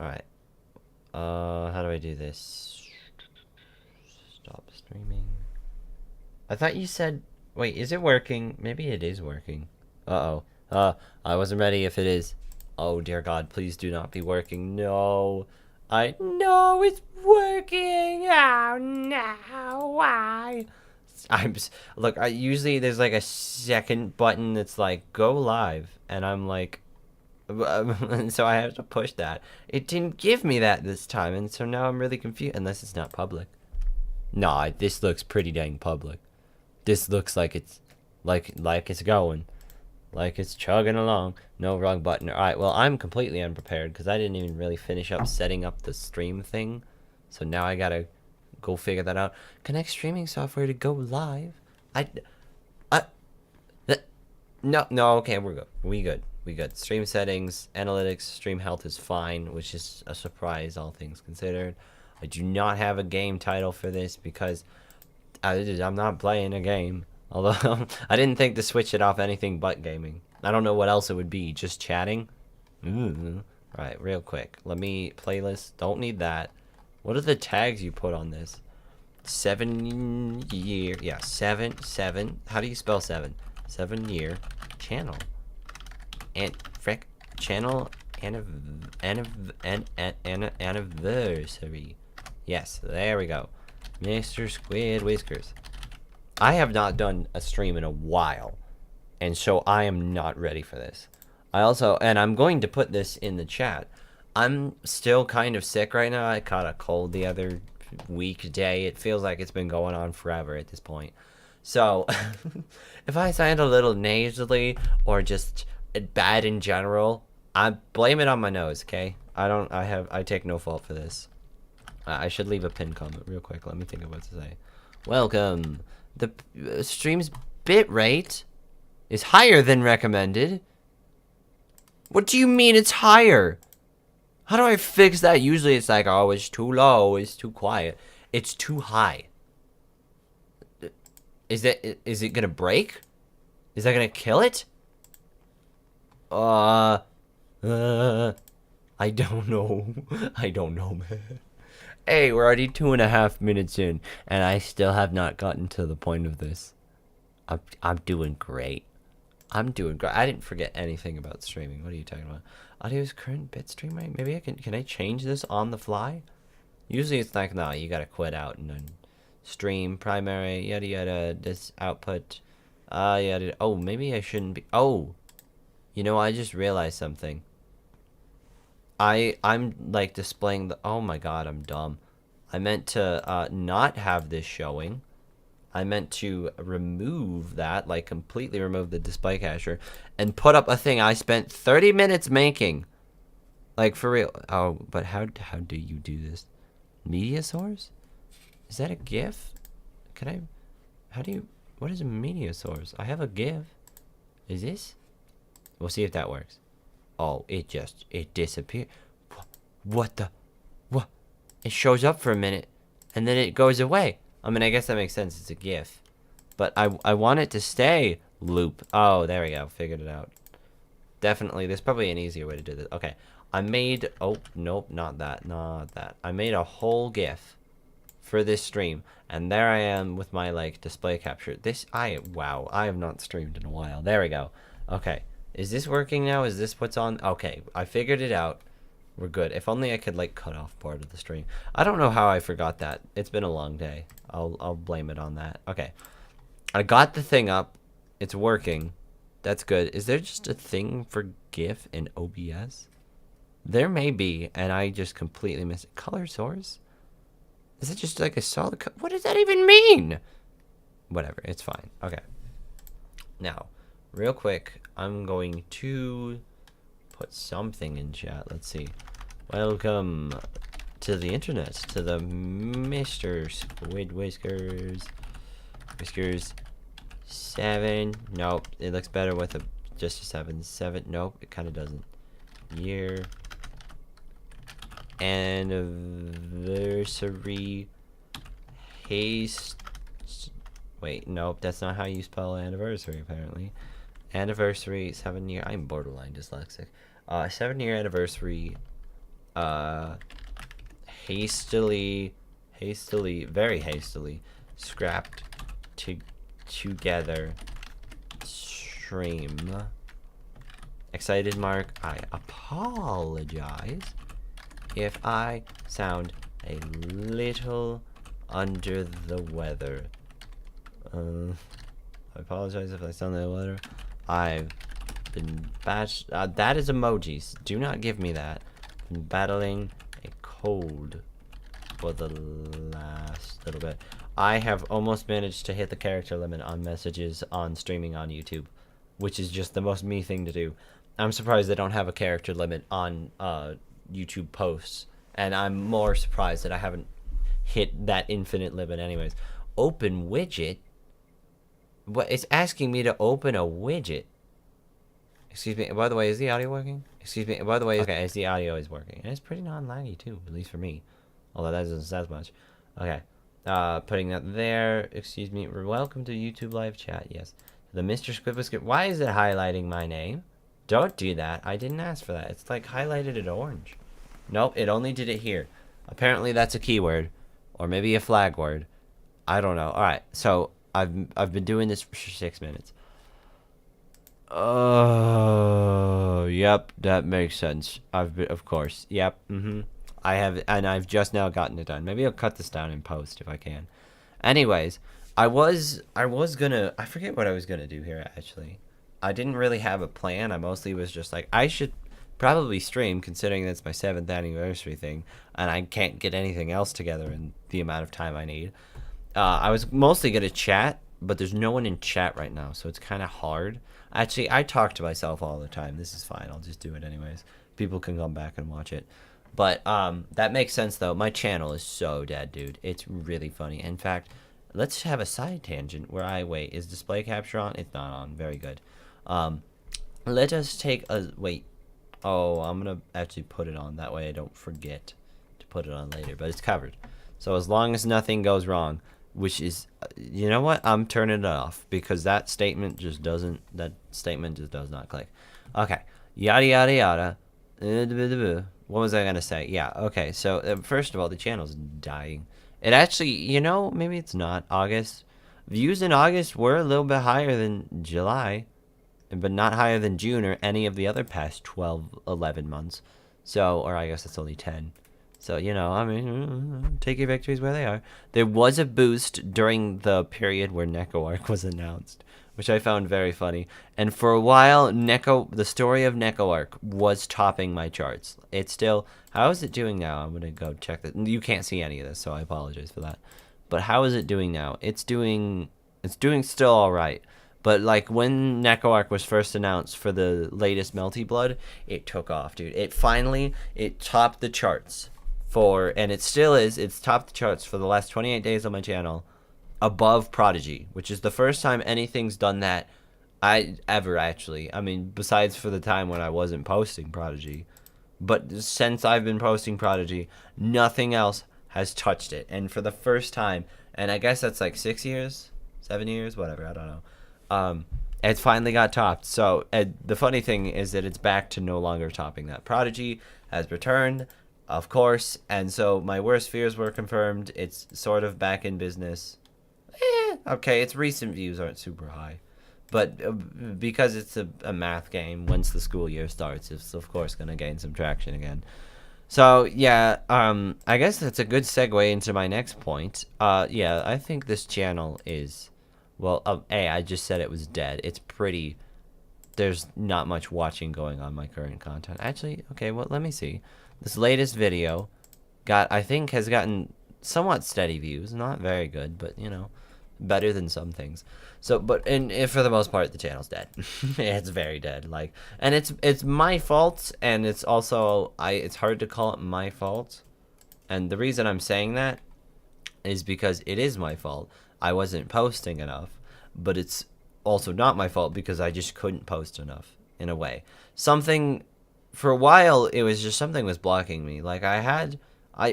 Alright. How do I do this? Stop streaming. I thought you said... Wait, is it working? Maybe it is working. Uh-oh. I wasn't ready if it is. Oh, dear God, please do not be working. No. No, it's working. Oh, no. Why? Look, usually there's like a second button that's like, go live. And I'm like... and so I have to push that. It didn't give me that this time, and so now I'm really confused. Unless it's not public. Nah, this looks pretty dang public. This looks like it's like it's going, like it's chugging along. No, wrong button. All right, well I'm completely unprepared because I didn't even really finish up setting up the stream thing, so now I gotta go figure that out. Connect streaming software to go live. I no. Okay, we're good. We good. Stream settings, analytics, stream health is fine, which is a surprise, all things considered. I do not have a game title for this because I'm not playing a game. Although I didn't think to switch it off anything but gaming. I don't know what else it would be. Just chatting. Ooh. Right, real quick. Let me playlist. Don't need that. What are the tags you put on this? 7 year. Yeah, 7. How do you spell 7? 7 year channel. And frick channel anniversary. Yes, there we go. Mr. Squid Whiskers. I have not done a stream in a while, and so I am not ready for this. And I'm going to put this in the chat. I'm still kind of sick right now. I caught a cold the other weekday. It feels like it's been going on forever at this point. So, if I sound a little nasally or just bad in general, I blame it on my nose, okay? I take no fault for this. I should leave a pinned comment real quick. Let me think of what to say. Welcome. The stream's bitrate is higher than recommended. What do you mean it's higher? How do I fix that? Usually it's like, oh, it's too low, it's too quiet. It's too high. Is it gonna break? Is that gonna kill it? I don't know. I don't know, man. Hey, we're already 2.5 minutes in, and I still have not gotten to the point of this. I'm doing great. I'm doing great. I didn't forget anything about streaming. What are you talking about? Audio's current bit stream rate? Maybe I can I change this on the fly? Usually it's like, no, you gotta quit out and then stream, primary, yada yada, this output, yada. Oh, maybe I shouldn't be. Oh, you know, I just realized something. I'm like displaying the. Oh my god, I'm dumb. I meant to not have this showing. I meant to remove that, like completely remove the display capture, and put up a thing I spent 30 minutes making. Like for real. Oh, but how do you do this? Media source? Is that a GIF? Can I? How do you? What is a media source? I have a GIF. Is this? We'll see if that works. Oh, it disappeared. What the? What? It shows up for a minute, and then it goes away. I mean, I guess that makes sense. It's a GIF. But I want it to stay loop. Oh, there we go. Figured it out. Definitely. There's probably an easier way to do this. Okay. I made... Oh, nope. Not that. Not that. I made a whole GIF for this stream. And there I am with my, like, display capture. Wow. I have not streamed in a while. There we go. Okay. Is this working now? Is this what's on? Okay. I figured it out. We're good. If only I could, like, cut off part of the stream. I don't know how I forgot that. It's been a long day. I'll blame it on that. Okay. I got the thing up. It's working. That's good. Is there just a thing for GIF in OBS? There may be, and I just completely missed it. Color source? Is it just like a solid what does that even mean? Whatever. It's fine. Okay. Now, real quick, I'm going to put something in chat. Let's see. Welcome to the internet, to the Mr. Squid Whiskers. Whiskers 7. Nope, it looks better with just a 7. 7. Nope, it kind of doesn't. Year anniversary haste. Wait, nope, that's not how you spell anniversary. Apparently, anniversary 7 year. I'm borderline dyslexic. 7 year anniversary uh, very hastily scrapped together stream. Excited mark. I apologize if I sound a little under the weather. I apologize if I sound under the weather. I've been that is emojis. Do not give me that. Been battling a cold for the last little bit. I have almost managed to hit the character limit on messages on streaming on YouTube, which is just the most me thing to do. I'm surprised they don't have a character limit on YouTube posts, and I'm more surprised that I haven't hit that infinite limit anyways. Open widget? What? It's asking me to open a widget. Excuse me, by the way, is the audio working? Excuse me, by the way, okay, the audio is working. And it's pretty non-laggy too, at least for me. Although that doesn't say as much. Okay. Putting that there. Excuse me. Welcome to YouTube live chat. Yes. The Mr. Squid Whiskers. Why is it highlighting my name? Don't do that. I didn't ask for that. It's like highlighted it orange. Nope, it only did it here. Apparently that's a keyword. Or maybe a flag word. I don't know. Alright, so I've been doing this for 6 minutes. Oh, yep, that makes sense. Of course. Yep. I have, and I've just now gotten it done. Maybe I'll cut this down in post if I can. Anyways, I was gonna, I forget what I was gonna do here actually. I didn't really have a plan. I mostly was just like, I should probably stream considering that's my 7th anniversary thing, and I can't get anything else together in the amount of time I need. I was mostly gonna chat, but there's no one in chat right now, so it's kind of hard. Actually, I talk to myself all the time. This is fine. I'll just do it anyways. People can come back and watch it. But that makes sense, though. My channel is so dead, dude. It's really funny. In fact, let's have a side tangent where I wait. Is display capture on? It's not on. Very good. Let us take a wait. Oh, I'm gonna actually put it on. That way I don't forget to put it on later. But it's covered. So as long as nothing goes wrong, which is, you know what? I'm turning it off because that statement just doesn't. That statement just does not click. Okay. Yada yada yada. What was I gonna say? Yeah. Okay. So first of all, the channel's dying. It actually, you know, maybe it's not August. Views in August were a little bit higher than July, but not higher than June or any of the other past 12, 11 months. So, or I guess it's only 10. So, you know, I mean, take your victories where they are. There was a boost during the period where NecoArc was announced, which I found very funny. And for a while, the story of NecoArc was topping my charts. It's still, how is it doing now? I'm going to go check that. You can't see any of this, so I apologize for that. But how is it doing now? It's doing still all right. But like when NecoArc was first announced for the latest Melty Blood, it took off, dude. It topped the charts. And it still is, it's topped the charts for the last 28 days on my channel above Prodigy, which is the first time anything's done that ever actually. I mean, besides for the time when I wasn't posting Prodigy. But since I've been posting Prodigy, nothing else has touched it. And for the first time, and I guess that's like 6 years, 7 years, whatever, I don't know. It's finally got topped. So the funny thing is that it's back to no longer topping that. Prodigy has returned. Of course, and so my worst fears were confirmed. It's sort of back in business. Okay, its recent views aren't super high. But because it's a math game, once the school year starts, it's of course going to gain some traction again. So, yeah, I guess that's a good segue into my next point. Yeah, I think this channel is, well, I just said it was dead. It's pretty, there's not much watching going on my current content. Actually, okay, well, let me see. This latest video I think has gotten somewhat steady views. Not very good, but, you know, better than some things. So, but for the most part, the channel's dead. It's very dead. Like, and it's my fault, and it's also, it's hard to call it my fault. And the reason I'm saying that is because it is my fault. I wasn't posting enough, but it's also not my fault because I just couldn't post enough, in a way. For a while, it was just something was blocking me. Like,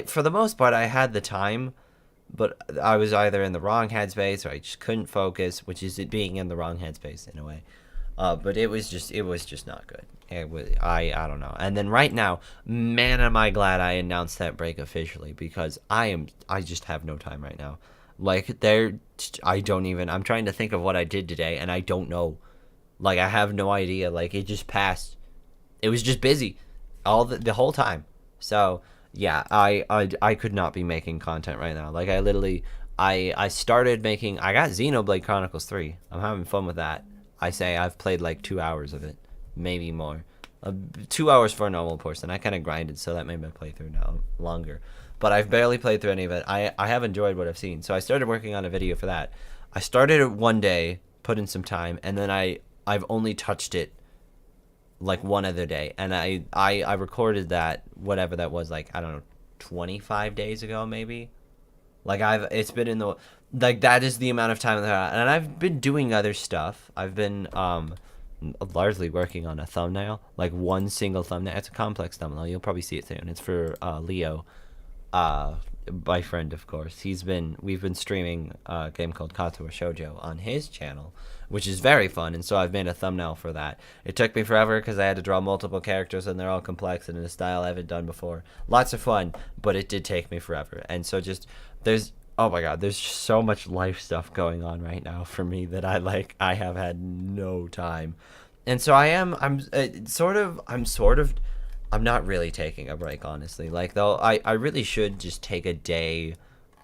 for the most part, I had the time, but I was either in the wrong headspace or I just couldn't focus, which is it being in the wrong headspace in a way. But it was just not good. It was, I don't know. And then right now, man, am I glad I announced that break officially, because I just have no time right now. Like I don't even. I'm trying to think of what I did today, and I don't know. Like I have no idea. Like it just passed. It was just busy, all the whole time. So yeah, I could not be making content right now. Like I literally, I started making. I got Xenoblade Chronicles 3. I'm having fun with that. I say I've played like 2 hours of it, maybe more. 2 hours for a normal person. I kind of grinded, so that made my playthrough now longer. But I've barely played through any of it. I have enjoyed what I've seen. So I started working on a video for that. I started it one day, put in some time, and then I've only touched it like one other day, and I recorded that, whatever that was, like I don't know, 25 days ago maybe. Like it's been in the, like that is the amount of time that and I've been doing other stuff. I've been largely working on a thumbnail, like one single thumbnail. It's a complex thumbnail. You'll probably see it soon. It's for Leo, my friend, of course. We've been streaming a game called Katua Shoujo on his channel, which is very fun, and so I've made a thumbnail for that. It took me forever because I had to draw multiple characters, and they're all complex and in a style I haven't done before. Lots of fun, but it did take me forever. And so just there's, oh my god, there's just so much life stuff going on right now for me that I have had no time. And so I'm not really taking a break, honestly. Like, though, I really should just take a day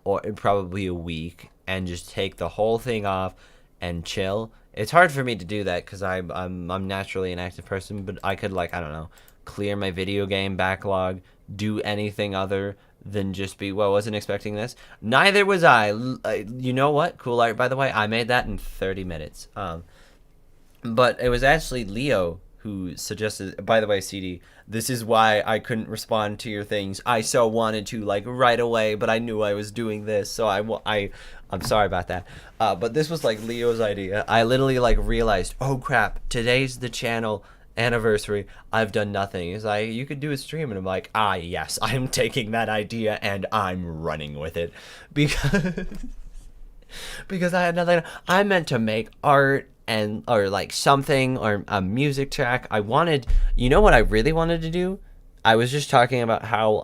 or probably a week and just take the whole thing off and chill. It's hard for me to do that because I'm naturally an active person, but I could, like, I don't know, clear my video game backlog, do anything other than just be, well, wasn't expecting this. Neither was I. You know what? Cool art, by the way. I made that in 30 minutes. But it was actually Leo who suggested, by the way, CD, this is why I couldn't respond to your things. I so wanted to, like, right away, but I knew I was doing this, so I'm sorry about that. But this was, like, Leo's idea. I literally, like, realized, oh, crap, today's the channel anniversary. I've done nothing. He's like, you could do a stream, and I'm like, yes, I'm taking that idea, and I'm running with it. Because I had nothing. I meant to make art or like something, or a music track. You know what I really wanted to do? I was just talking about how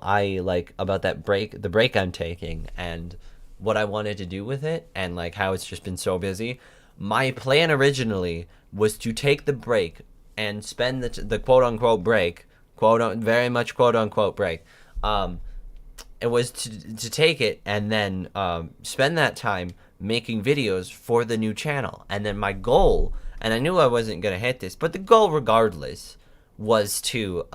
about the break I'm taking, and what I wanted to do with it, and like how it's just been so busy. My plan originally was to take the break and spend the quote unquote break, very much quote unquote break. It was to take it and then spend that time making videos for the new channel. And then my goal, and I knew I wasn't going to hit this, but the goal regardless was to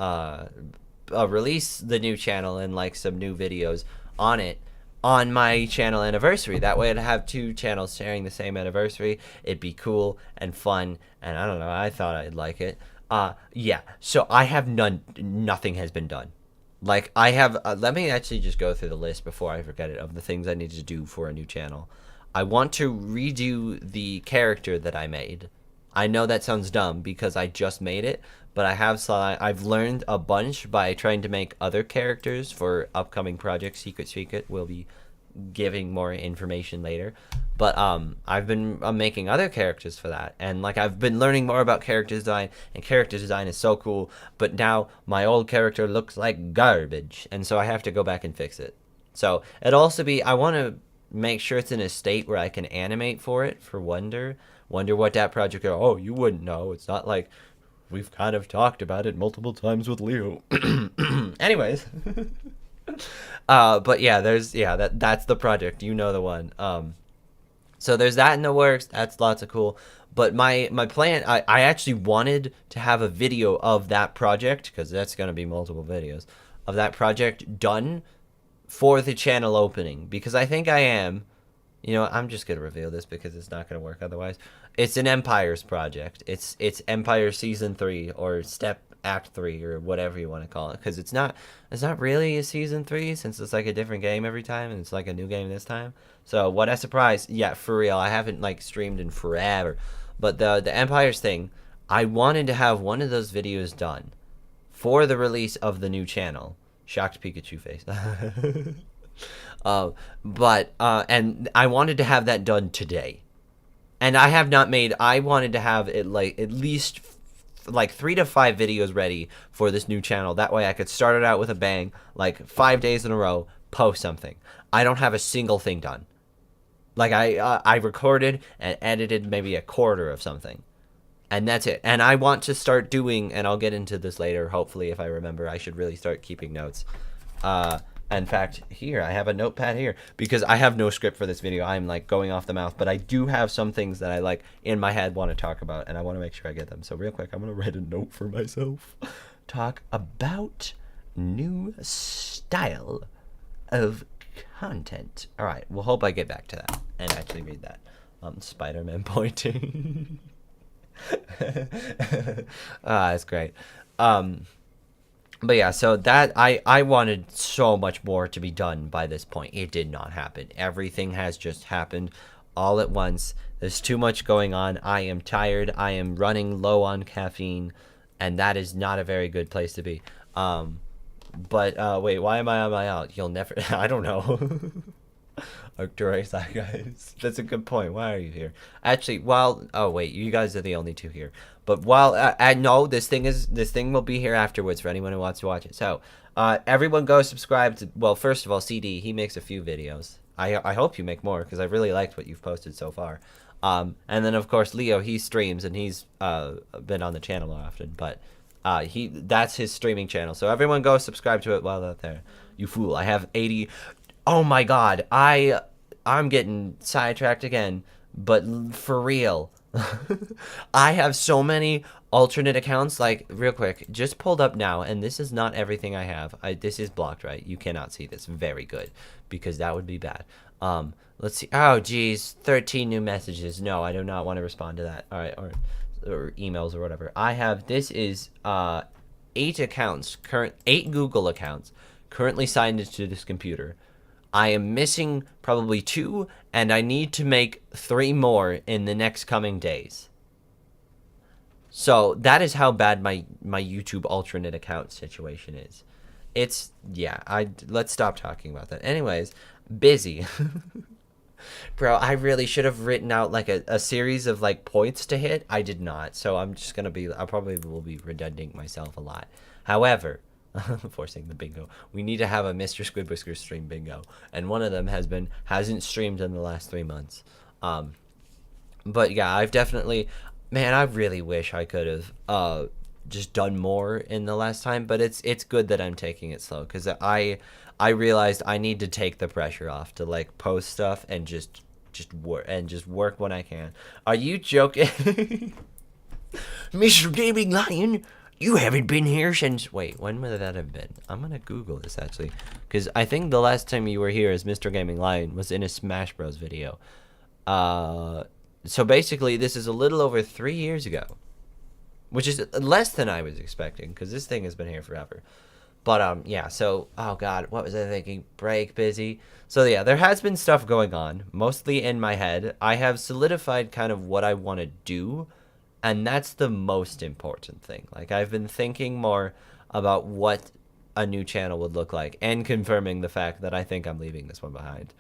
release the new channel and like some new videos on it on my channel anniversary. That way I'd have two channels sharing the same anniversary. It'd be cool and fun, and I don't know, I thought I'd like it. Yeah, so I have nothing has been done. Like, I have, let me actually just go through the list before I forget it of the things I need to do for a new channel. I want to redo the character that I made. I know that sounds dumb because I just made it, but I've learned a bunch by trying to make other characters for upcoming projects. Secret will be giving more information later. But I've been making other characters for that, and like I've been learning more about character design, and character design is so cool. But now my old character looks like garbage, and so I have to go back and fix it. So it'll also be, I want to make sure it's in a state where I can animate for it for Wonder what that project is. Oh, you wouldn't know. It's not like we've kind of talked about it multiple times with Leo. Anyways. But yeah, that's the project. You know the one. So there's that in the works. That's lots of cool. But my plan, I actually wanted to have a video of that project, because that's going to be multiple videos, of that project done for the channel opening. Because I think I am, I'm just going to reveal this because it's not going to work otherwise. It's an Empires project. It's Empire Season 3 or Act 3 or whatever you want to call it, because it's not really a Season 3 since it's like a different game every time, and it's like a new game this time. So what a surprise. Yeah, for real, I haven't like streamed in forever. But the Empires thing, I wanted to have one of those videos done for the release of the new channel. Shocked Pikachu face. And I wanted to have that done today. And I have not made. I wanted to have it like at least like 3 to 5 videos ready for this new channel. That way I could start it out with a bang, like 5 days in a row, post something. I don't have a single thing done. Like I recorded and edited maybe a quarter of something, and that's it. And I want to start doing, and I'll get into this later. Hopefully, if I remember, I should really start keeping notes. In fact, here I have a notepad here because I have no script for this video. I'm like going off the mouth, but I do have some things that I like in my head want to talk about, and I want to make sure I get them. So real quick, I'm gonna write a note for myself. Talk about new style of content. All right. Well, hope I get back to that and actually read that. Spider-Man pointing. That's great. But yeah, so that I wanted so much more to be done by this point. It did not happen. Everything has just happened all at once. There's too much going on. I am tired. I am running low on caffeine, and that is not a very good place to be. But wait, why am I on my out? You'll never. I don't know. Arcturus, guys. That's a good point. Why are you here? Actually, oh wait, you guys are the only two here. But no, this thing will be here afterwards for anyone who wants to watch it. So, everyone go subscribe to. Well, first of all, CD, he makes a few videos. I hope you make more because I really liked what you've posted so far. And then of course Leo, he streams and he's been on the channel often, but that's his streaming channel. So everyone go subscribe to it while out there. You fool! I have 80. Oh my god, I'm getting sidetracked again, but for real. I have so many alternate accounts, like real quick, just pulled up now, and this is not everything I have. This is blocked, right? You cannot see this. Very good, because that would be bad. Let's see. Oh geez, 13 new messages. No, I do not want to respond to that. All right, or emails or whatever. I have, this is 8 accounts, 8 Google accounts currently signed into this computer. I am missing probably 2, and I need to make 3 more in the next coming days. So that is how bad my YouTube alternate account situation is. It's, yeah, let's stop talking about that. Anyways, busy. Bro, I really should have written out like a series of like points to hit. I did not. So I'm just going to I probably will be redundant myself a lot. However, forcing the bingo, we need to have a Mr. Squid Whiskers stream bingo, and one of them hasn't streamed in the last 3 months. But yeah, I've definitely, man, I really wish I could have just done more in the last time, but it's good that I'm taking it slow, because I realized I need to take the pressure off to like post stuff and just work when I can. Are you joking? Mr. Gaming Lion, you haven't been here since... Wait, when would that have been? I'm gonna Google this, actually. Because I think the last time you were here as Mr. Gaming Lion was in a Smash Bros. Video. So basically, this is a little over 3 years ago. Which is less than I was expecting, because this thing has been here forever. But, yeah, so... Oh, God, what was I thinking? Break, busy. So, yeah, there has been stuff going on. Mostly in my head. I have solidified kind of what I want to do. And that's the most important thing. Like, I've been thinking more about what a new channel would look like, and confirming the fact that I think I'm leaving this one behind.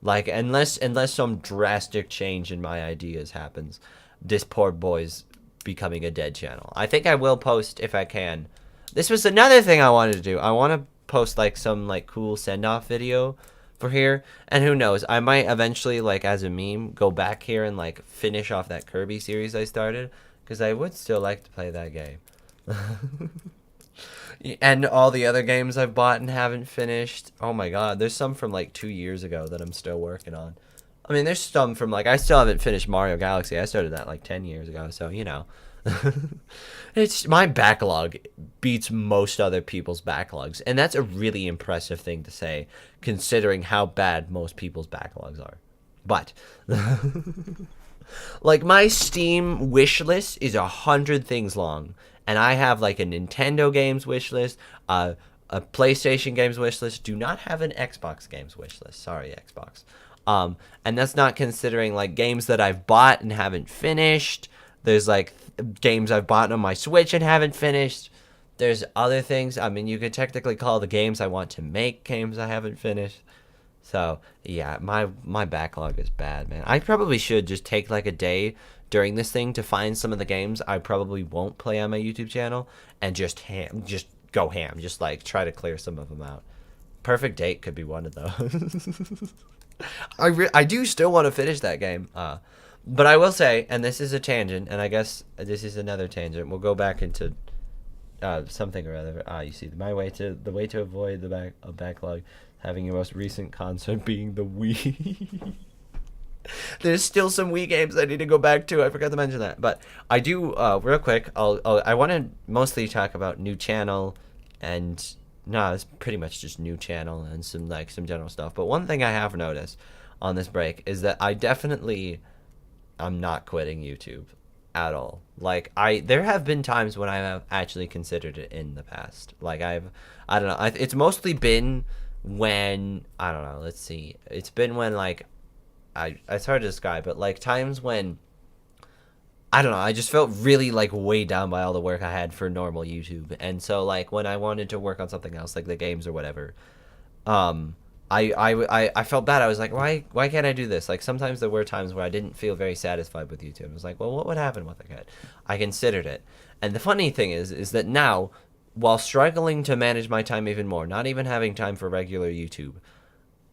Like, unless some drastic change in my ideas happens, this poor boy's becoming a dead channel. I think I will post if I can. This was another thing I wanted to do. I want to post, like, some, like, cool send-off video for here. And who knows, I might eventually, like, as a meme, go back here and, like, finish off that Kirby series I started. Because I would still like to play that game. And all the other games I've bought and haven't finished. Oh my god, there's some from like 2 years ago that I'm still working on. I mean, there's some from like, I still haven't finished Mario Galaxy. I started that like 10 years ago, so you know. It's, my backlog beats most other people's backlogs. And that's a really impressive thing to say, considering how bad most people's backlogs are. But... Like, my Steam wish list is 100 things long, and I have like a Nintendo games wish list, a PlayStation games wish list. Do not have an Xbox games wish list. Sorry, Xbox. And that's not considering like games that I've bought and haven't finished. There's like games I've bought on my Switch and haven't finished. There's other things. I mean, you could technically call the games I want to make games I haven't finished. So yeah, my backlog is bad, man. I probably should just take like a day during this thing to find some of the games I probably won't play on my YouTube channel and just go ham, just like try to clear some of them out. Perfect Date could be one of those. I do still want to finish that game. But I will say, and this is a tangent, and I guess this is another tangent. We'll go back into something or other. You see, the way to avoid a backlog, having your most recent concert being the Wii. There's still some Wii games I need to go back to. I forgot to mention that, but I do. Real quick, I want to mostly talk about new channel, and no, it's pretty much just new channel and some general stuff. But one thing I have noticed on this break is that I'm not quitting YouTube at all. Like there have been times when I have actually considered it in the past. Like I don't know. It's mostly been when I don't know. Let's see. It's been when like it's hard to describe, but like times when I don't know. I just felt really like weighed down by all the work I had for normal YouTube, and so like when I wanted to work on something else, like the games or whatever, um, I felt bad. I was like, why can't I do this? Like sometimes there were times where I didn't feel very satisfied with YouTube. I was like, well, what would happen with it? I considered it, and the funny thing is that now, while struggling to manage my time even more, not even having time for regular YouTube,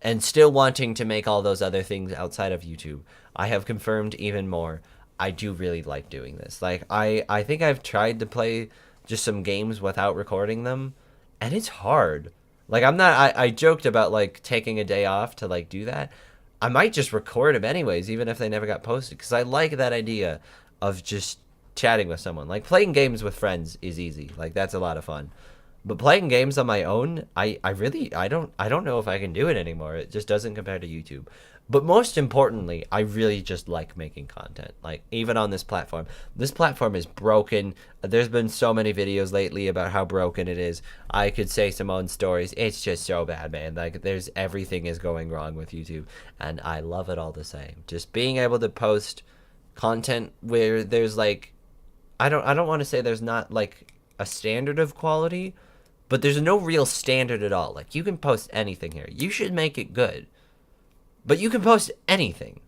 and still wanting to make all those other things outside of YouTube, I have confirmed even more. I do really like doing this. Like I think I've tried to play just some games without recording them, and it's hard. Like I'm not. I joked about like taking a day off to like do that. I might just record them anyways, even if they never got posted, because I like that idea of just chatting with someone. Like playing games with friends is easy. Like that's a lot of fun. But playing games on my own, I don't know if I can do it anymore. It just doesn't compare to YouTube. But most importantly, I really just like making content. Like even on this platform. This platform is broken. There's been so many videos lately about how broken it is. I could say some own stories. It's just so bad, man. Like there's everything is going wrong with YouTube, and I love it all the same. Just being able to post content where there's like I don't want to say there's not like a standard of quality, but there's no real standard at all. Like you can post anything here. You should make it good, but you can post anything.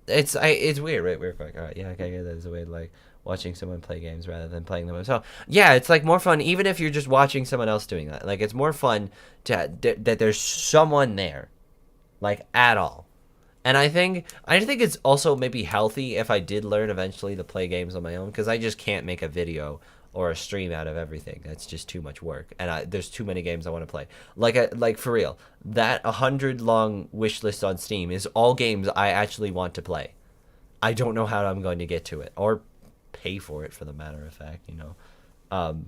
It's weird, right? We're like, all right, yeah, okay, there's a way to like watching someone play games rather than playing them myself. Yeah, it's like more fun, even if you're just watching someone else doing that. Like it's more fun that there's someone there, like at all. And I think it's also maybe healthy if I did learn eventually to play games on my own, because I just can't make a video or a stream out of everything. That's just too much work, and there's too many games I want to play. Like for real, that 100 long wish list on Steam is all games I actually want to play. I don't know how I'm going to get to it or pay for it, for the matter of fact, you know.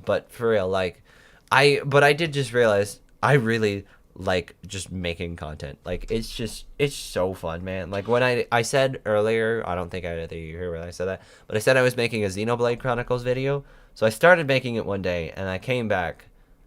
But for real, like I did just realize I really like just making content. Like it's so fun, man. Like when I said earlier, I don't think I did hear when I said that, but I said I was making a Xenoblade Chronicles video. So I started making it one day, and I came back,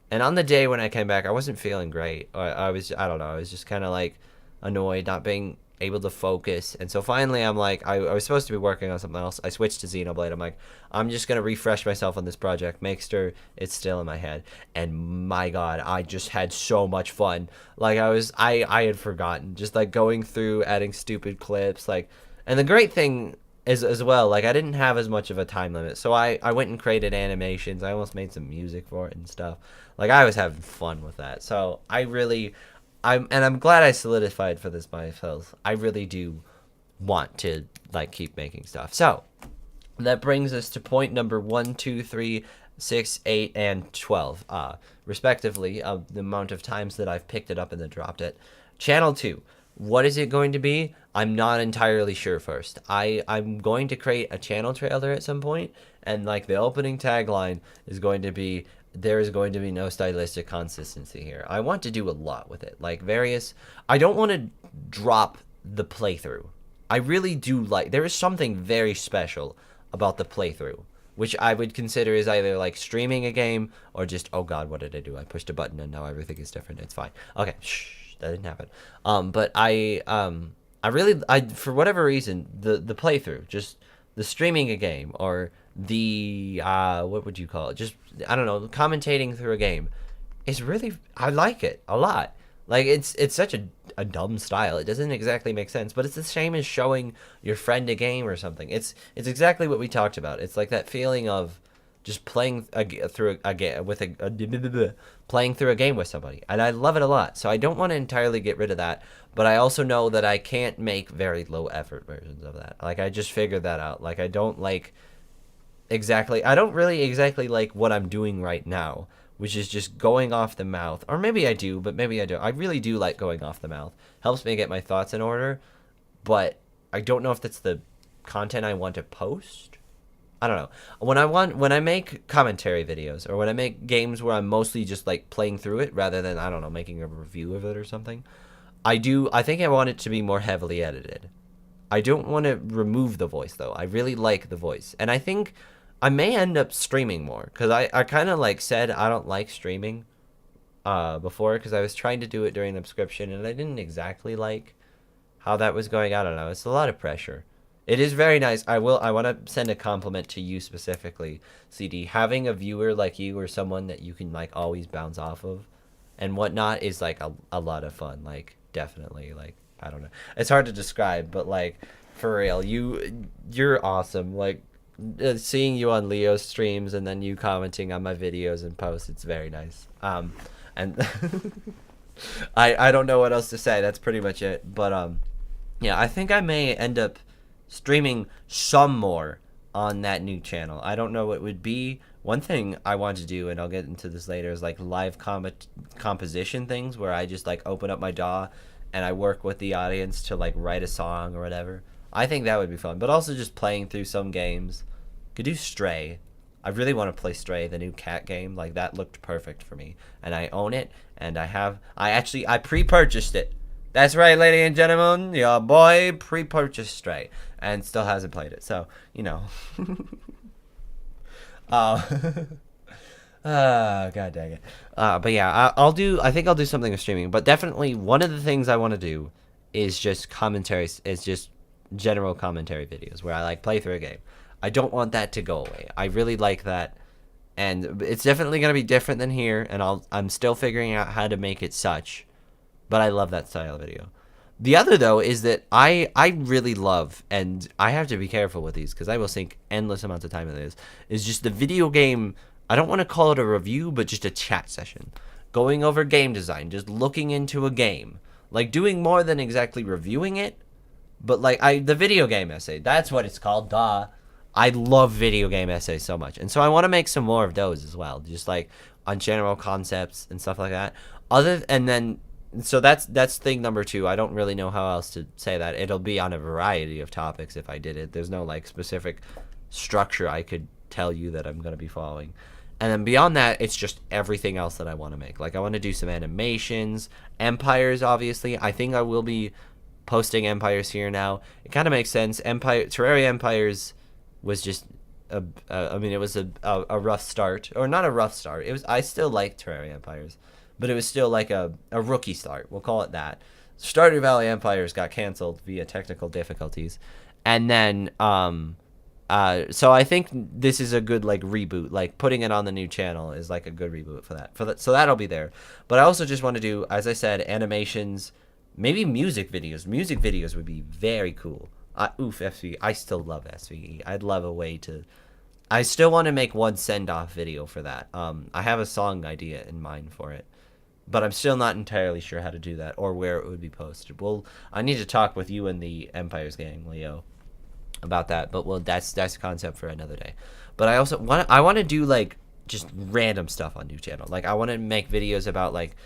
and on the day when I came back, I wasn't feeling great. I don't know, I was just kind of like annoyed, not being able to focus. And so finally I'm like, I was supposed to be working on something else. I switched to Xenoblade. I'm like, I'm just gonna refresh myself on this project, make sure it's still in my head. And my god, I just had so much fun. Like I had forgotten, just like going through, adding stupid clips, like. And the great thing is as well, like I didn't have as much of a time limit, so I went and created animations. I almost made some music for it and stuff. Like I was having fun with that. So I'm glad I solidified for this myself. I really do want to like keep making stuff. So that brings us to point number 1, 2, 3, 6, 8, and 12, respectively, of the amount of times that I've picked it up and then dropped it. Channel 2. What is it going to be? I'm not entirely sure first. I'm going to create a channel trailer at some point, and like the opening tagline is going to be, there is going to be no stylistic consistency here. I want to do a lot with it. Like I don't want to drop the playthrough. I really do like, there is something very special about the playthrough, which I would consider is either like streaming a game or just, oh god, what did I do? I pushed a button and now everything is different. It's fine. Okay, shh, that didn't happen. But I really, for whatever reason, the playthrough, just the streaming a game, or the what would you call it? Just, I don't know, commentating through a game is really, I like it a lot. Like it's such a, a dumb style. It doesn't exactly make sense, but it's the same as showing your friend a game or something. It's exactly what we talked about. It's like that feeling of just playing through a game with playing through a game with somebody, and I love it a lot. So I don't want to entirely get rid of that, but I also know that I can't make very low effort versions of that. Like, I just figured that out. Like, I don't really exactly like what I'm doing right now, which is just going off the mouth. Or maybe I do, but maybe I don't. I really do like going off the mouth. Helps me get my thoughts in order, but I don't know if that's the content I want to post. I don't know. When I make commentary videos, or when I make games where I'm mostly just like playing through it rather than, I don't know, making a review of it or something, I think I want it to be more heavily edited. I don't want to remove the voice though. I really like the voice. And I think I may end up streaming more, because I kind of like said I don't like streaming before, because I was trying to do it during the subscription and I didn't exactly like how that was going. I don't know. It's a lot of pressure. It is very nice. I want to send a compliment to you specifically, CD. Having a viewer like you, or someone that you can like always bounce off of and whatnot, is like a lot of fun. Like, definitely. Like, I don't know. It's hard to describe, but like, for real, you're awesome. Like, seeing you on Leo's streams and then you commenting on my videos and posts, it's very nice. And I don't know what else to say. That's pretty much it. But yeah, I think I may end up streaming some more on that new channel. I don't know what would be. One thing I want to do, and I'll get into this later, is like live composition things where I just like open up my DAW and I work with the audience to like write a song or whatever. I think that would be fun. But also just playing through some games. Could do Stray. I really want to play Stray, the new cat game. Like, that looked perfect for me. And I own it, and I pre-purchased it. That's right, ladies and gentlemen, your boy pre-purchased Stray and still hasn't played it. So, you know. God dang it. But yeah, I think I'll do something with streaming. But definitely one of the things I want to do is just commentaries, is just general commentary videos where I like play through a game. I don't want that to go away. I really like that. And it's definitely going to be different than here, and I'm still figuring out how to make it such. But I love that style of video. The other, though, is that I really love, and I have to be careful with these because I will sink endless amounts of time in this, is just the video game. I don't want to call it a review, but just a chat session. Going over game design, just looking into a game. Like, doing more than exactly reviewing it, but like the video game essay. That's what it's called, duh. I love video game essays so much. And so I want to make some more of those as well, just like on general concepts and stuff like that. So that's thing number 2. I don't really know how else to say that. It'll be on a variety of topics if I did it. There's no like specific structure I could tell you that I'm going to be following. And then beyond that, it's just everything else that I want to make. Like, I want to do some animations, Empires, obviously. I think I will be posting Empires here now. It kind of makes sense. Terraria Empires was just it was a rough start, or not a rough start. I still like Terraria Empires, but it was still like a rookie start. We'll call it that. Stardew Valley Empires got canceled via technical difficulties, and then so I think this is a good like reboot. Like, putting it on the new channel is like a good reboot for that. So that'll be there. But I also just want to do, as I said, animations, maybe music videos. Music videos would be very cool. SVE. I still love SVE. I'd love a way to. I still want to make one send-off video for that. I have a song idea in mind for it, but I'm still not entirely sure how to do that or where it would be posted. Well, I need to talk with you and the Empires gang, Leo, about that. But that's a concept for another day. But I also want to do like just random stuff on new channel. Like, I want to make videos about like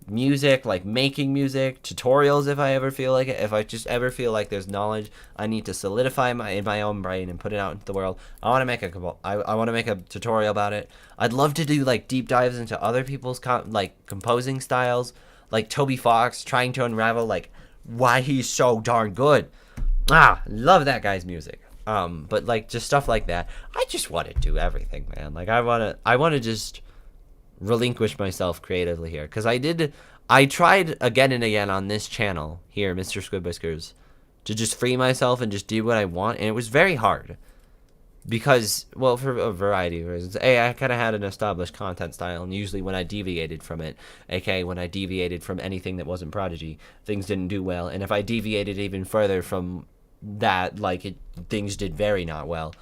music, like making music, tutorials if I ever feel like it. If I just ever feel like there's knowledge I need to solidify in my own brain and put it out into the world, I want to make a tutorial about it. I'd love to do like deep dives into other people's composing styles, like Toby Fox trying to unravel like why he's so darn good. Love that guy's music. But like just stuff like that. I just want to do everything, man. Like, I want to just relinquish myself creatively here, because I tried again and again on this channel here, Mr. Squid Whiskers, to just free myself and just do what I want, and it was very hard. because, well, for a variety of reasons. I kind of had an established content style, and usually when I deviated from it, aka when I deviated from anything that wasn't Prodigy, things didn't do well. And if I deviated even further from that, things did very not well.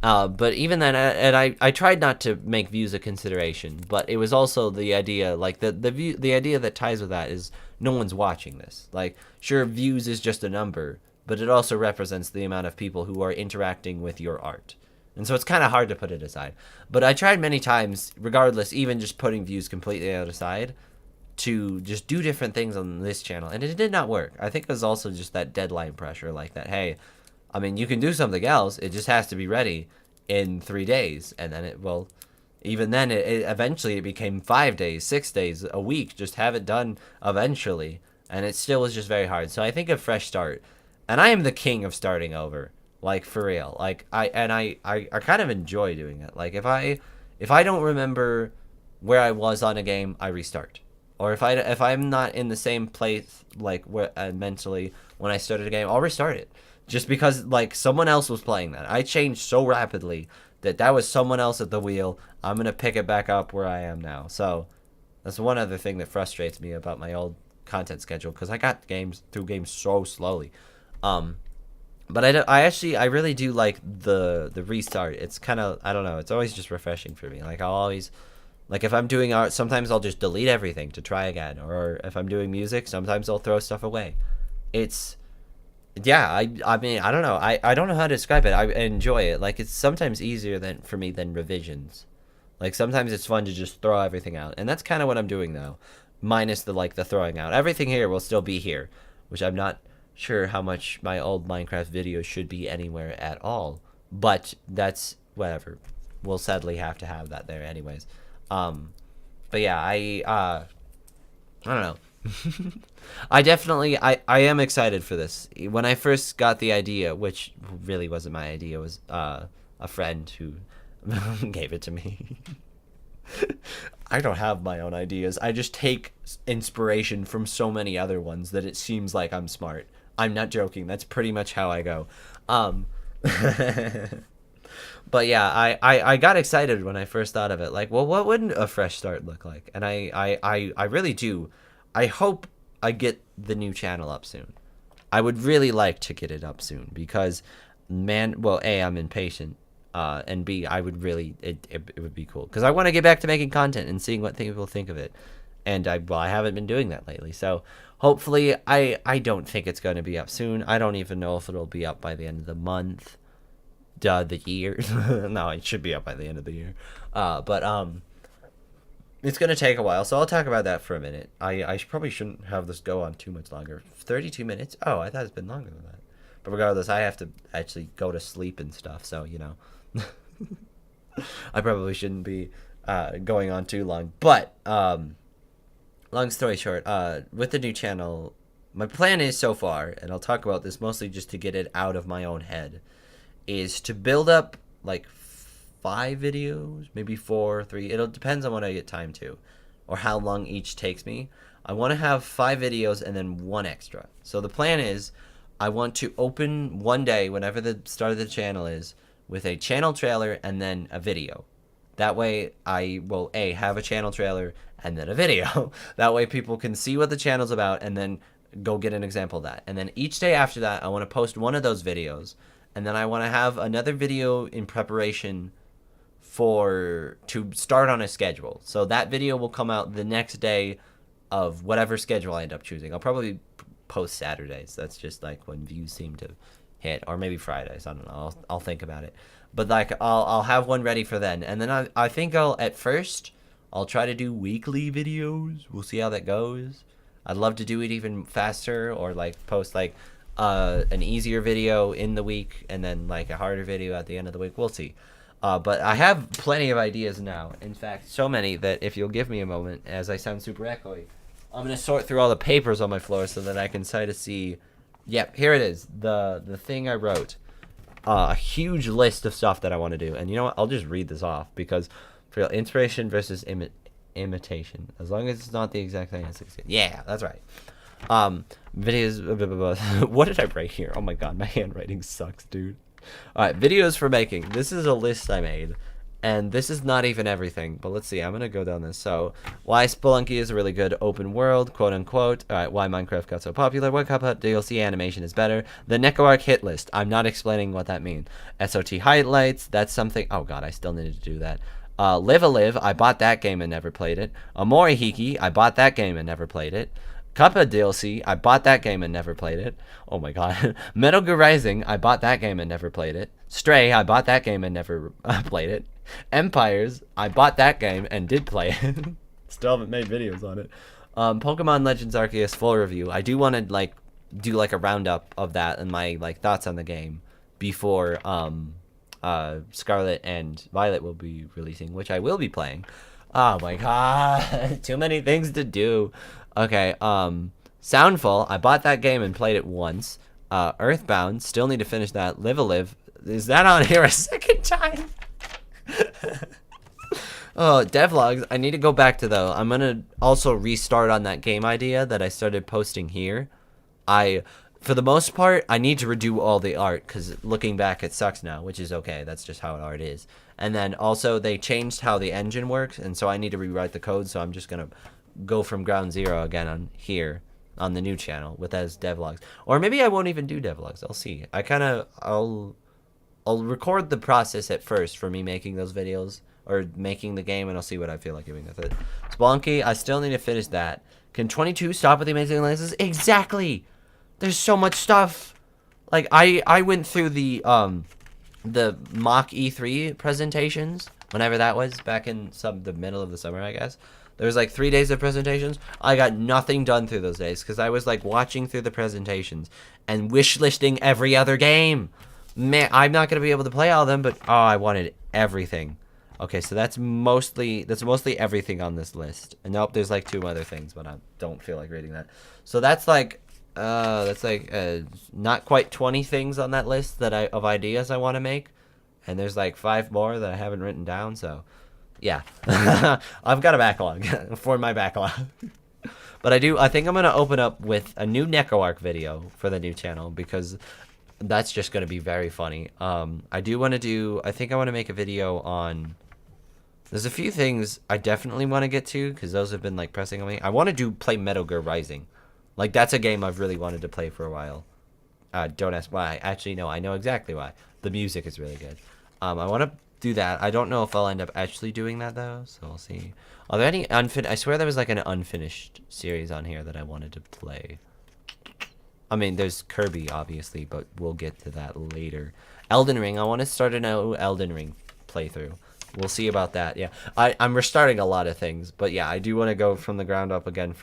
But even then, and I tried not to make views a consideration, but it was also the idea, like the idea that ties with that is no one's watching this. Like, sure, views is just a number, but it also represents the amount of people who are interacting with your art. And so it's kind of hard to put it aside. But I tried many times, regardless, even just putting views completely out aside, to just do different things on this channel. And it did not work. I think it was also just that deadline pressure, like that, hey, I mean, you can do something else. It just has to be ready in 3 days. And then even then, eventually it became 5 days, 6 days, a week. Just have it done eventually. And it still was just very hard. So I think a fresh start. And I am the king of starting over. Like, for real. Like, I kind of enjoy doing it. Like, if I don't remember where I was on a game, I restart. Or if I'm not in the same place, like, where mentally when I started a game, I'll restart it. Just because, like, someone else was playing that. I changed so rapidly that was someone else at the wheel. I'm going to pick it back up where I am now. So, that's one other thing that frustrates me about my old content schedule. Because I got through games so slowly. But I really do like the restart. It's kind of, I don't know, it's always just refreshing for me. Like, I'll always, like, if I'm doing art, sometimes I'll just delete everything to try again. Or if I'm doing music, sometimes I'll throw stuff away. It's, yeah, I mean, I don't know. I don't know how to describe it. I enjoy it. Like, it's sometimes easier for me than revisions. Like, sometimes it's fun to just throw everything out. And that's kind of what I'm doing now. Minus the throwing out. Everything here will still be here. Which I'm not sure how much my old Minecraft videos should be anywhere at all. But that's whatever. We'll sadly have to have that there anyways. But yeah, I don't know. I am excited for this. When I first got the idea, which really wasn't my idea, was a friend who gave it to me. I don't have my own ideas. I just take inspiration from so many other ones that it seems like I'm smart. I'm not joking. That's pretty much how I go. But yeah, I got excited when I first thought of it. Like, well, what would a fresh start look like? And I really do. I hope I get the new channel up soon. I would really like to get it up soon because, man, well, A, I'm impatient. And B, I would really, it would be cool. Because I want to get back to making content and seeing what people think of it. And I haven't been doing that lately. So hopefully, I don't think it's going to be up soon. I don't even know if it'll be up by the end of the month. The year. No, it should be up by the end of the year. But it's going to take a while. So I'll talk about that for a minute. I probably shouldn't have this go on too much longer. 32 minutes? Oh, I thought it's been longer than that. But regardless, I have to actually go to sleep and stuff. So, you know. I probably shouldn't be going on too long. But, long story short, with the new channel, my plan is so far, and I'll talk about this mostly just to get it out of my own head, is to build up like 5 videos, maybe 4, 3. It depends on what I get time to, or how long each takes me. I want to have 5 videos and then 1 extra. So the plan is, I want to open one day, whenever the start of the channel is, with a channel trailer and then a video. That way, I will have a channel trailer and then a video. That way, people can see what the channel's about and then go get an example of that. And then each day after that, I want to post one of those videos. And then I want to have another video in preparation to start on a schedule. So that video will come out the next day of whatever schedule I end up choosing. I'll probably post Saturdays. That's just like when views seem to hit, or maybe Fridays. I don't know. I'll think about it. But like I'll have one ready for then. And then I think at first I'll try to do weekly videos. We'll see how that goes. I'd love to do it even faster, or like post like an easier video in the week and then like a harder video at the end of the week. We'll see. But I have plenty of ideas now. In fact, so many that if you'll give me a moment, as I sound super echoey, I'm going to sort through all the papers on my floor so that I can try to see. Yep, here it is. The thing I wrote. A huge list of stuff that I want to do. And you know what? I'll just read this off because for inspiration versus imitation. As long as it's not the exact thing. Yeah, that's right. Videos. What did I write here? Oh my god, my handwriting sucks, dude. Alright, videos for making. This is a list I made. And this is not even everything, but let's see. I'm going to go down this. So, why Spelunky is a really good open world, quote unquote. Alright, why Minecraft got so popular. What Cuphead DLC animation is better. The NecoArc hit list. I'm not explaining what that means. SOT highlights. That's something. Oh god, I still needed to do that. Live a Live. I bought that game and never played it. Amori Hiki. I bought that game and never played it. Cuphead DLC, I bought that game and never played it. Oh my god. Metal Gear Rising, I bought that game and never played it. Stray, I bought that game and never played it. Empires, I bought that game and did play it. Still haven't made videos on it. Pokemon Legends Arceus full review. I do want to like do like a roundup of that and my like thoughts on the game before Scarlet and Violet will be releasing, which I will be playing. Oh my god. Too many things to do. Okay, Soundfall, I bought that game and played it once. Earthbound, still need to finish that. Live a Live, is that on here a second time? Oh, devlogs, I need to go back to though. I'm gonna also restart on that game idea that I started posting here. For the most part, I need to redo all the art, because looking back, it sucks now, which is okay. That's just how art is. And then also, they changed how the engine works, and so I need to rewrite the code, so I'm just gonna go from ground zero again on here on the new channel with as devlogs, or maybe I won't even do devlogs. I'll see. I'll record the process at first for me making those videos or making the game, and I'll see what I feel like doing with it. Spelunky, I still need to finish that. Can 22 stop with the amazing lenses? Exactly. There's so much stuff. Like I went through the mock E3 presentations whenever that was back in the middle of the summer, I guess. There was like 3 days of presentations. I got nothing done through those days because I was like watching through the presentations and wish listing every other game. Man, I'm not gonna be able to play all of them, but oh, I wanted everything. Okay, so that's mostly everything on this list. And nope, there's like 2 other things, but I don't feel like reading that. So that's like not quite 20 things on that list of ideas I want to make, and there's like 5 more that I haven't written down. So. Yeah, I've got a backlog for my backlog. But I think I'm going to open up with a new NecoArc video for the new channel because that's just going to be very funny. I think I want to make a video on, there's a few things I definitely want to get to because those have been like pressing on me. I want to play Metal Gear Rising. Like that's a game I've really wanted to play for a while. Don't ask why. Actually, no, I know exactly why. The music is really good. I want to do that. I don't know if I'll end up actually doing that though, so we'll see. Are there any I swear there was like an unfinished series on here that I wanted to play. I mean, there's Kirby obviously, but we'll get to that later. Elden Ring, I want to start an Elden Ring playthrough. We'll see about that. Yeah, I'm restarting a lot of things, but yeah, I do want to go from the ground up again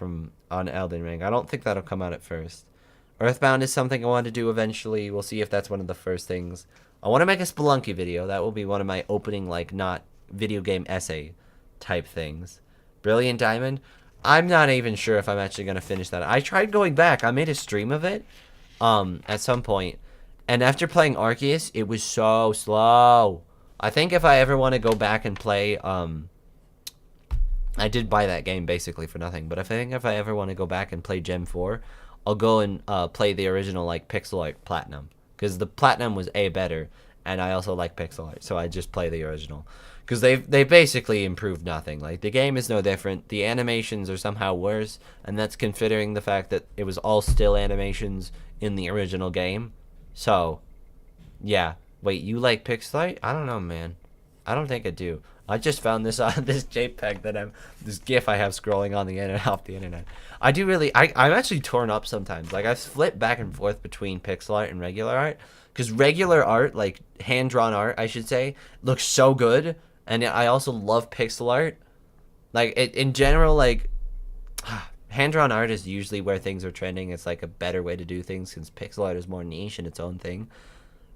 on Elden Ring. I don't think that'll come out at first. Earthbound is something I want to do eventually. We'll see if that's one of the first things. I want to make a Spelunky video. That will be one of my opening, like, not video game essay type things. Brilliant Diamond. I'm not even sure if I'm actually going to finish that. I tried going back. I made a stream of it at some point. And after playing Arceus, it was so slow. I think if I ever want to go back and play... I did buy that game basically for nothing. But if I ever want to go back and play Gen 4, I'll go and play the original, like, pixel art Platinum. Because the Platinum was better, and I also like pixel art, so I just play the original. Because they basically improved nothing. Like, the game is no different. The animations are somehow worse, and that's considering the fact that it was all still animations in the original game. So, yeah. Wait, you like pixel art? I don't know, man. I don't think I do. I just found this this JPEG this GIF I have scrolling on the internet off the internet. I do really. I'm actually torn up sometimes. Like I flip back and forth between pixel art and regular art, because regular art, like hand drawn art, I should say, looks so good, and I also love pixel art. Like in general, like hand drawn art is usually where things are trending. It's like a better way to do things since pixel art is more niche in its own thing.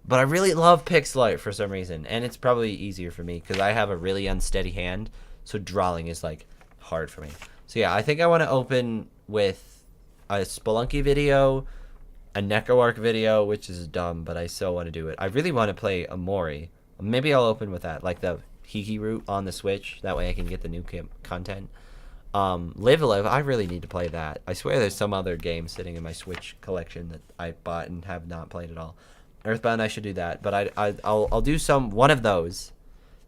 But I really love pixel art for some reason, and it's probably easier for me because I have a really unsteady hand, so drawing is like hard for me. So yeah, I think I want to open with a Spelunky video, a NecoArc video, which is dumb, but I still want to do it. I really want to play Amori. Maybe I'll open with that, like the Hiki route on the Switch. That way I can get the new content. Live a Live, I really need to play that. I swear there's some other game sitting in my Switch collection that I bought and have not played at all. Earthbound, I should do that, but I'll do one of those.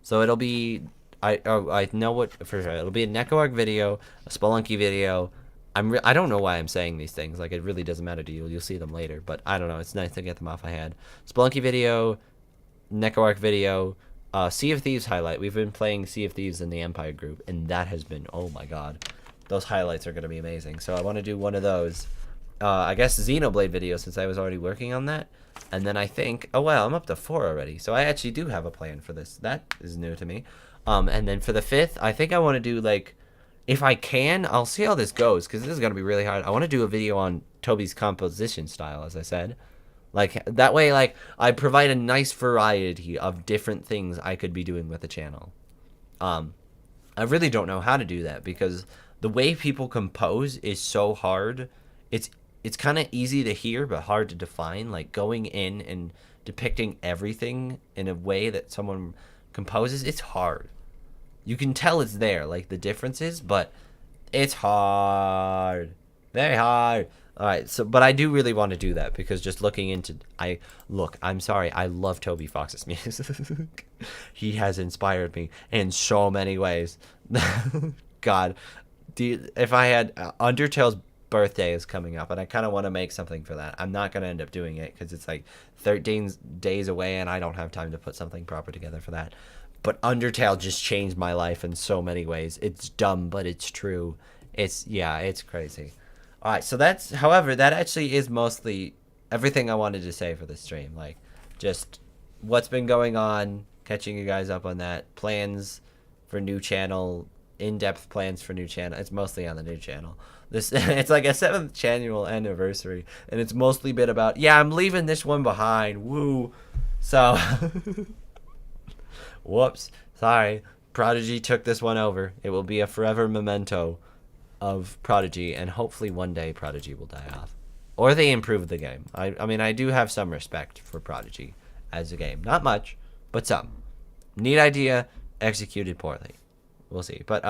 So it'll be I know what for sure. It'll be a NecoArc video, a Spelunky video. I don't know why I'm saying these things. Like, it really doesn't matter to you. You'll see them later, but I don't know. It's nice to get them off my head. Spelunky video, NecoArc video, Sea of Thieves highlight. We've been playing Sea of Thieves in the Empire group, and that has been, oh my god, those highlights are gonna be amazing. So I want to do one of those. I guess Xenoblade video, since I was already working on that. And then I think, oh wow, I'm up to 4 already. So I actually do have a plan for this. That is new to me. And then for the 5th, I think I want to do, like, if I can, I'll see how this goes, because this is going to be really hard. I want to do a video on Toby's composition style, as I said. Like, that way, like, I provide a nice variety of different things I could be doing with the channel. I really don't know how to do that, because the way people compose is so hard. It's kind of easy to hear, but hard to define. Like, going in and depicting everything in a way that someone composes, it's hard. You can tell it's there, like the differences, but it's hard. Very hard. All right, so, but I do really want to do that, because just looking into, I'm sorry, I love Toby Fox's music. He has inspired me in so many ways. God, if I had Undertale's birthday is coming up, and I kind of want to make something for that. I'm not going to end up doing it, because it's like 13 days away, and I don't have time to put something proper together for that. But Undertale just changed my life in so many ways. It's dumb, but it's true. It's crazy. All right, so however, that actually is mostly everything I wanted to say for this stream. Like, just what's been going on, catching you guys up on that, plans for new channel, in-depth plans for new channel. It's mostly on the new channel. It's like a 7th annual anniversary, and it's mostly been about, yeah, I'm leaving this one behind. Woo. So, whoops. Sorry. Prodigy took this one over. It will be a forever memento of Prodigy, and hopefully one day Prodigy will die off. Or they improve the game. I mean, I do have some respect for Prodigy as a game. Not much, but some. Neat idea, executed poorly. We'll see. But,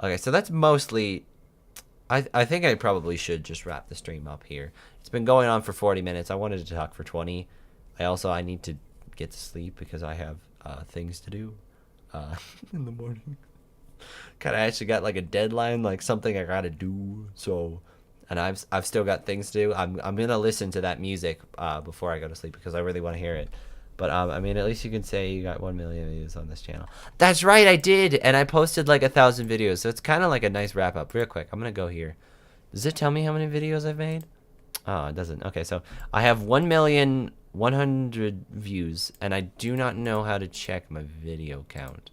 okay, so that's mostly... I think I probably should just wrap the stream up here. It's been going on for 40 minutes. I wanted to talk for 20. I need to get to sleep, because I have things to do in the morning. Kind of actually got like a deadline, like something I gotta do. So, and I've still got things to do. I'm gonna listen to that music before I go to sleep, because I really want to hear it. But I mean, at least you can say you got 1 million views on this channel. That's right, I did, and I posted like 1,000 videos, so it's kind of like a nice wrap up. Real quick, I'm gonna go here. Does it tell me how many videos I've made? Oh, it doesn't. Okay, so I have 1,100,000 views, and I do not know how to check my video count.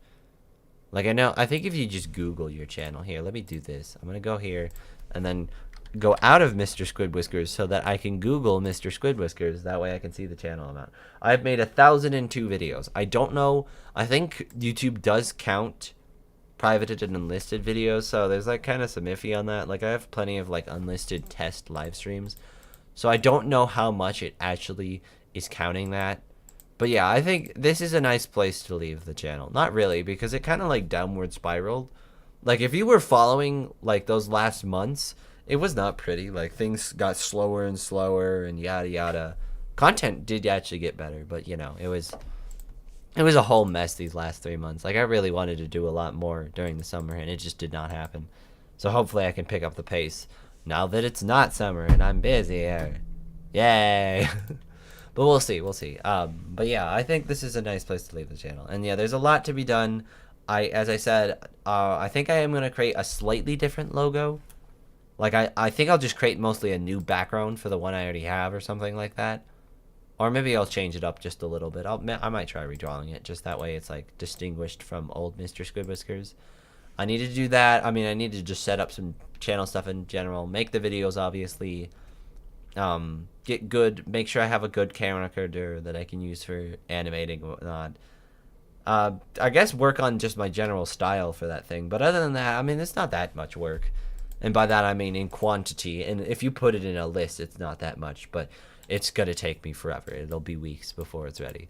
Like, I think if you just Google your channel, here, let me do this. I'm gonna go here, and then go out of Mr. Squid Whiskers so that I can Google Mr. Squid Whiskers. That way I can see the channel amount. I've made 1,002 videos. I don't know. I think YouTube does count privated and unlisted videos, so there's like kind of some iffy on that. Like, I have plenty of like unlisted test live streams, so I don't know how much it actually is counting that. But yeah, I think this is a nice place to leave the channel. Not really, because it kind of like downward spiraled. Like, if you were following like those last months, it was not pretty. Like, things got slower and slower and yada yada. Content did actually get better, but it was a whole mess these last 3 months. Like, I really wanted to do a lot more during the summer, and it just did not happen. So hopefully I can pick up the pace now that it's not summer and I'm busier. Yay. But we'll see. But yeah, I think this is a nice place to leave the channel. And yeah, there's a lot to be done. As I said, I think I am going to create a slightly different logo. Like, I think I'll just create mostly a new background for the one I already have or something like that. Or maybe I'll change it up just a little bit. I might try redrawing it, just that way it's like distinguished from old Mr. Squid Whiskers. I need to do that. I mean, I need to just set up some channel stuff in general. Make the videos, obviously. Get good. Make sure I have a good camera recorder that I can use for animating and whatnot. I guess work on just my general style for that thing. But other than that, I mean, it's not that much work. And by that, I mean in quantity. And if you put it in a list, it's not that much. But it's going to take me forever. It'll be weeks before it's ready.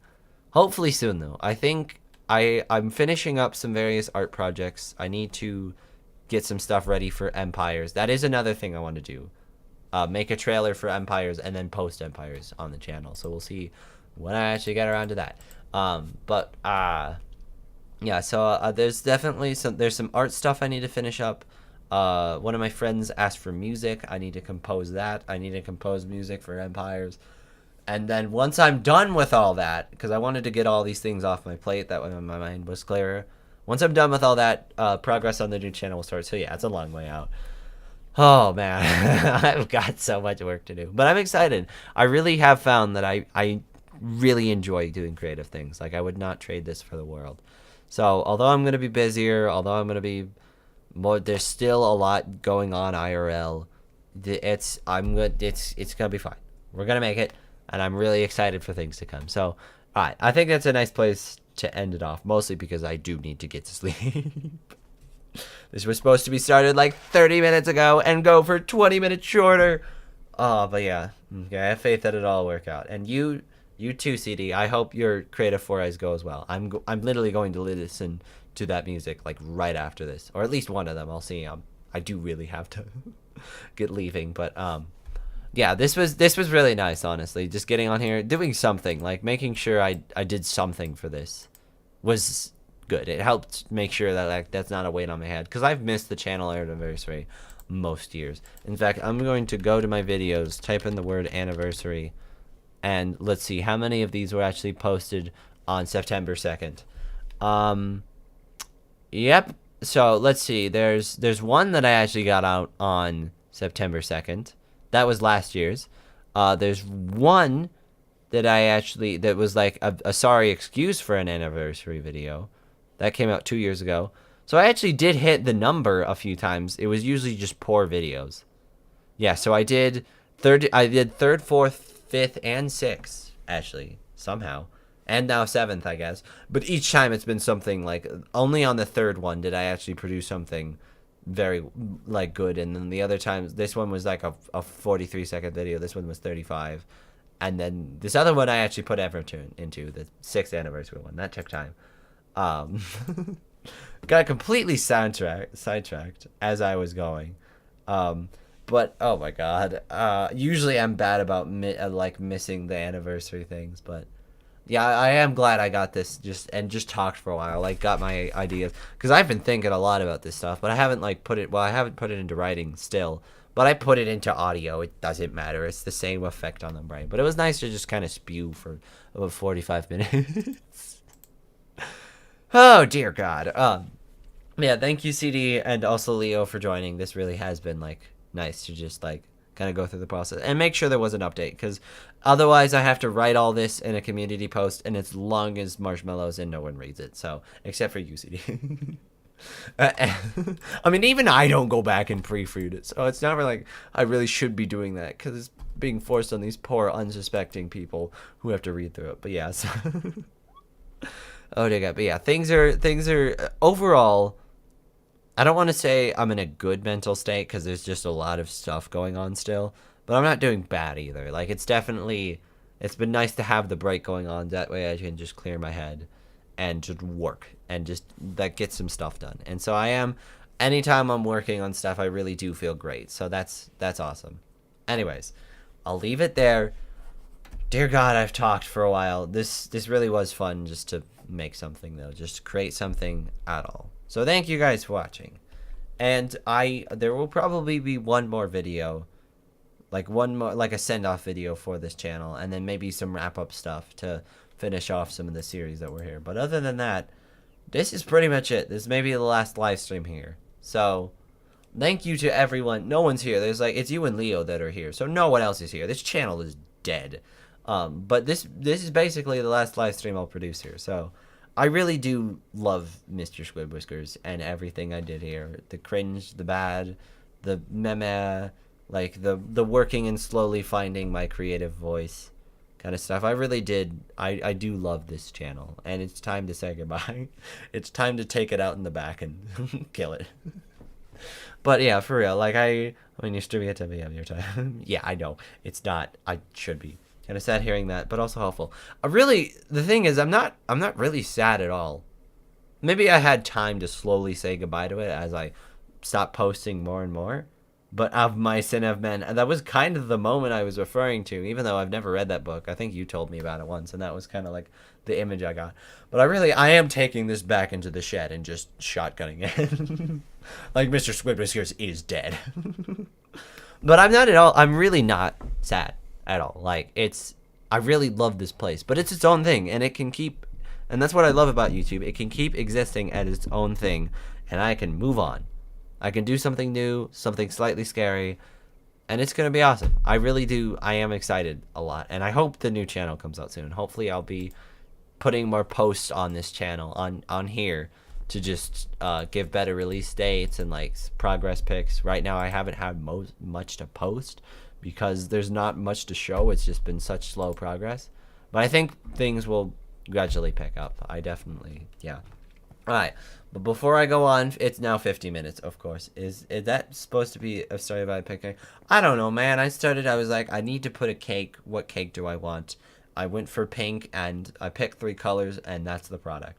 Hopefully soon, though. I think I'm finishing up some various art projects. I need to get some stuff ready for Empires. That is another thing I want to do. Make a trailer for Empires and then post Empires on the channel. So we'll see when I actually get around to that. But yeah, so there's definitely some art stuff I need to finish up. One of my friends asked for music. I need to compose that. I need to compose music for Empires. And then once I'm done with all that, because I wanted to get all these things off my plate, that way my mind was clearer. Once I'm done with all that, progress on the new channel will start. So yeah, it's a long way out. Oh man, I've got so much work to do, but I'm excited. I really have found that I really enjoy doing creative things. Like I would not trade this for the world. So although I'm gonna be busier, although I'm gonna be more, there's still a lot going on IRL. It's gonna be fine. We're gonna make it, and I'm really excited for things to come. So, all right, I think that's a nice place to end it off. Mostly because I do need to get to sleep. This was supposed to be started like 30 minutes ago and go for 20 minutes shorter. Oh, but yeah, okay, I have faith that it'll all work out. And you too, CD. I hope your creative forays go as well. I'm literally going to listen to that music like right after this, or at least one of them. I'll see. I do really have to get leaving, but yeah, this was really nice. Honestly, just getting on here, doing something, like making sure I did something for this was good. It helped make sure that like that's not a weight on my head, because I've missed the channel anniversary most years. In fact, I'm going to go to my videos, type in the word anniversary, and let's see how many of these were actually posted on September 2nd. Yep. So let's see. There's one that I actually got out on September 2nd. That was last year's. There's one that was like a sorry excuse for an anniversary video. That came out 2 years ago. So I actually did hit the number a few times. It was usually just poor videos. Yeah, so I did third, fourth, fifth, and sixth, actually, somehow. And now seventh, I guess. But each time it's been something like, only on the third one did I actually produce something very like good, and then the other times, this one was like a 43-second video, this one was 35. And then this other one I actually put effort into, the 6th anniversary one. That took time. Got completely sidetracked as I was going. But oh my god. Usually I'm bad about like missing the anniversary things, but yeah, I am glad I got this just talked for a while, like got my ideas, because I've been thinking a lot about this stuff, but I haven't like I haven't put it into writing still, but I put it into audio. It doesn't matter. It's the same effect on the brain. But it was nice to just kind of spew for about 45 minutes. Oh dear God. Yeah, thank you, CD, and also Leo, for joining. This really has been like nice to just like kind of go through the process and make sure there was an update, because otherwise I have to write all this in a community post, and it's long as marshmallows and no one reads it. So except for you, CD. I mean, even I don't go back and proofread it, so it's not really like I really should be doing that, because it's being forced on these poor unsuspecting people who have to read through it. But yeah, so oh dear God. But yeah, things are overall, I don't want to say I'm in a good mental state, because there's just a lot of stuff going on still, but I'm not doing bad either. Like, it's been nice to have the break going on. That way I can just clear my head and just work and just that get some stuff done. And so anytime I'm working on stuff, I really do feel great. So that's awesome. Anyways, I'll leave it there. Dear God, I've talked for a while. This really was fun, just to make something, though, just to create something at all. So thank you guys for watching, and there will probably be one more video, like a send-off video for this channel, and then maybe some wrap-up stuff to finish off some of the series that were here. But other than that, this is pretty much it. This may be the last live stream here. So thank you to everyone. No one's here. It's you and Leo that are here, so no one else is here. This channel is dead. But this is basically the last live stream I'll produce here. So I really do love Mr. Squid Whiskers and everything I did here. The cringe, the bad, the meme, like the working and slowly finding my creative voice kind of stuff. I really did. I do love this channel, and it's time to say goodbye. It's time to take it out in the back and kill it. But yeah, for real, like I mean, you're streaming at 10 p.m. your time. Yeah, I know. It's not. I should be. Kind of sad hearing that, but also helpful. The thing is, I'm not really sad at all. Maybe I had time to slowly say goodbye to it as I stopped posting more and more. but of mice and of men. And that was kind of the moment I was referring to, even though I've never read that book. I think you told me about it once, and that was kind of like the image I got. But I am taking this back into the shed and just shotgunning it. Like Mr. Squid Whiskers is dead. But I'm not at all. I'm really not sad at all. Like, I really love this place, but it's its own thing, and it can keep, and that's what I love about YouTube. It can keep existing as its own thing, and I can move on. I can do something new, something slightly scary, and it's going to be awesome. I really do. I am excited a lot, and I hope the new channel comes out soon. Hopefully I'll be putting more posts on this channel, on here, to just give better release dates and like progress pics. Right now I haven't had much to post because there's not much to show. It's just been such slow progress. But I think things will gradually pick up. I definitely, yeah. Alright, but before I go on, it's now 50 minutes, of course. Is that supposed to be a story about picking? I don't know, man. I was like, I need to put a cake. What cake do I want? I went for pink, and I picked 3 colors, and that's the product.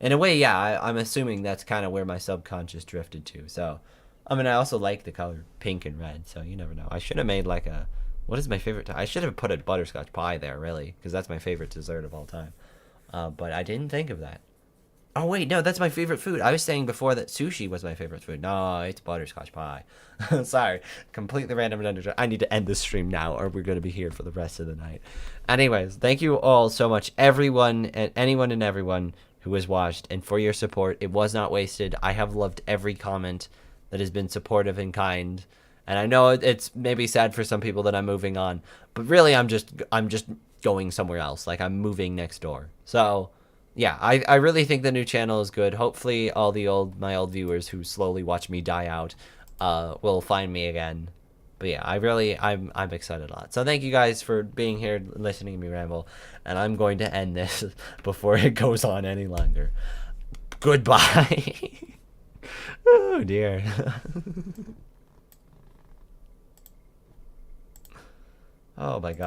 In a way, yeah, I'm assuming that's kind of where my subconscious drifted to. So, I mean, I also like the color pink and red, so you never know. I should have made like a, what is my favorite? I should have put a butterscotch pie there, really, because that's my favorite dessert of all time. But I didn't think of that. Oh, wait, no, that's my favorite food. I was saying before that sushi was my favorite food. No, it's butterscotch pie. Sorry, completely random and under. I need to end this stream now, or we're going to be here for the rest of the night. Anyways, thank you all so much, everyone, and anyone and everyone who has watched, and for your support. It was not wasted. I have loved every comment that has been supportive and kind. And I know it's maybe sad for some people that I'm moving on, but really I'm just going somewhere else. Like, I'm moving next door. So, yeah, I really think the new channel is good. Hopefully all my old viewers who slowly watch me die out will find me again. But yeah, I'm excited a lot. So thank you guys for being here, listening to me ramble, and I'm going to end this before it goes on any longer. Goodbye. Oh dear. Oh my god.